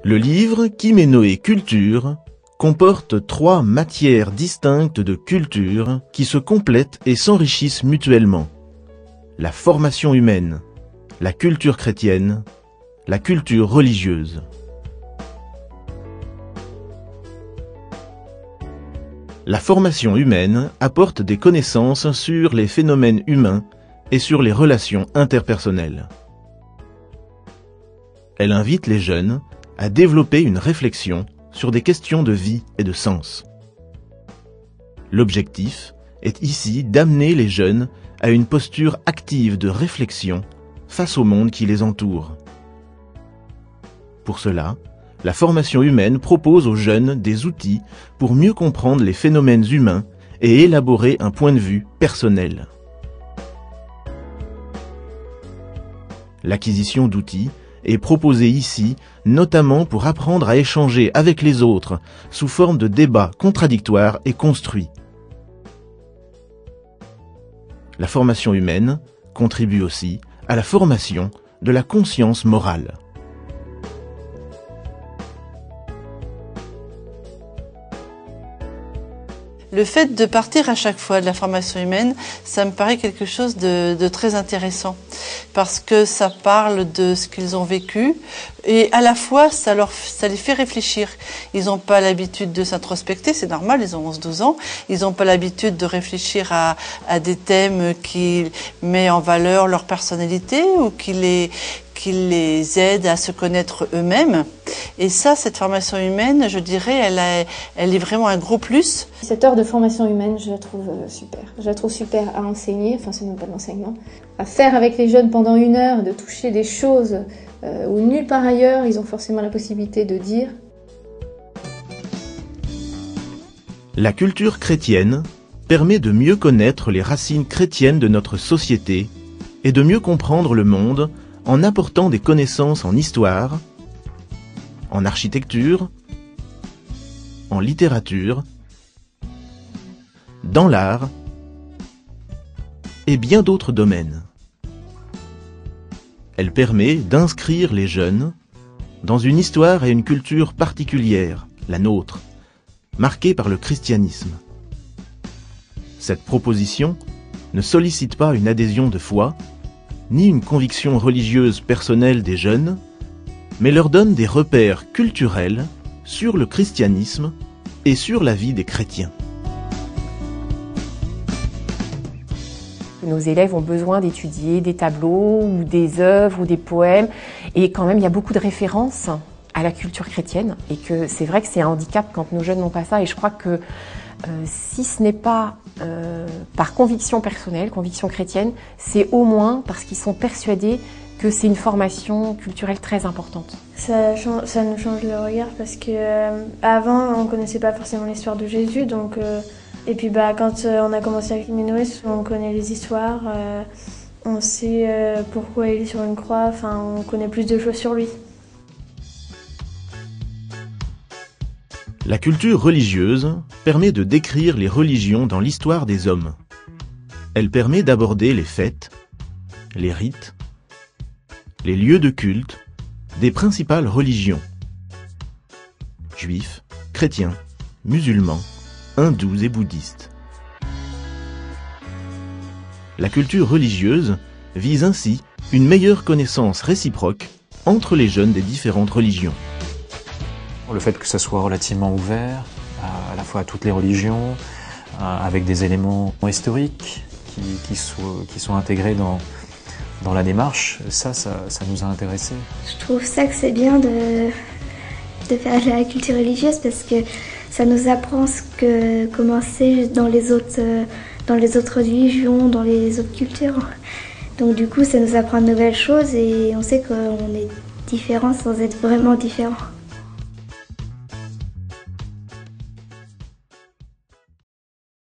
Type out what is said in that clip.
Le livre Kiménoé Culture comporte 3 matières distinctes de culture qui se complètent et s'enrichissent mutuellement. La formation humaine, la culture chrétienne, la culture religieuse. La formation humaine apporte des connaissances sur les phénomènes humains et sur les relations interpersonnelles. Elle invite les jeunes à développer une réflexion sur des questions de vie et de sens. L'objectif est ici d'amener les jeunes à une posture active de réflexion face au monde qui les entoure. Pour cela, la formation humaine propose aux jeunes des outils pour mieux comprendre les phénomènes humains et élaborer un point de vue personnel. L'acquisition d'outils est proposée ici notamment pour apprendre à échanger avec les autres sous forme de débats contradictoires et construits. La formation humaine contribue aussi à la formation de la conscience morale. Le fait de partir à chaque fois de la formation humaine, ça me paraît quelque chose de très intéressant parce que ça parle de ce qu'ils ont vécu et à la fois ça les fait réfléchir. Ils n'ont pas l'habitude de s'introspecter, c'est normal, ils ont 11-12 ans, ils n'ont pas l'habitude de réfléchir à des thèmes qui mettent en valeur leur personnalité ou qui les aident à se connaître eux-mêmes. Et ça, cette formation humaine, je dirais, elle est vraiment un gros plus. Cette heure de formation humaine, je la trouve super. Je la trouve super à enseigner, enfin c'est même pas de l'enseignement, à faire avec les jeunes pendant 1 heure, de toucher des choses où nulle part ailleurs ils ont forcément la possibilité de dire. La culture chrétienne permet de mieux connaître les racines chrétiennes de notre société et de mieux comprendre le monde en apportant des connaissances en histoire, en architecture, en littérature, dans l'art et bien d'autres domaines. Elle permet d'inscrire les jeunes dans une histoire et une culture particulière, la nôtre, marquée par le christianisme. Cette proposition ne sollicite pas une adhésion de foi, ni une conviction religieuse personnelle des jeunes, mais leur donne des repères culturels sur le christianisme et sur la vie des chrétiens. Nos élèves ont besoin d'étudier des tableaux ou des œuvres ou des poèmes et quand même il y a beaucoup de références à la culture chrétienne et que c'est vrai que c'est un handicap quand nos jeunes n'ont pas ça et je crois que si ce n'est pas par conviction personnelle, conviction chrétienne, c'est au moins parce qu'ils sont persuadés que c'est une formation culturelle très importante. Ça nous change le regard parce que avant on connaissait pas forcément l'histoire de Jésus, donc et puis quand on a commencé avec Kiménoé, on connaît les histoires, on sait pourquoi il est sur une croix, enfin on connaît plus de choses sur lui. La culture religieuse permet de décrire les religions dans l'histoire des hommes. Elle permet d'aborder les fêtes, les rites, les lieux de culte des principales religions. Juifs, chrétiens, musulmans, hindous et bouddhistes. La culture religieuse vise ainsi une meilleure connaissance réciproque entre les jeunes des différentes religions. Le fait que ça soit relativement ouvert à la fois à toutes les religions, avec des éléments historiques qui sont intégrés dans la démarche, ça nous a intéressés. Je trouve ça que c'est bien de faire de la culture religieuse parce que ça nous apprend comment c'est dans les autres religions, dans les autres cultures. Donc du coup, ça nous apprend de nouvelles choses et on sait qu'on est différents sans être vraiment différents.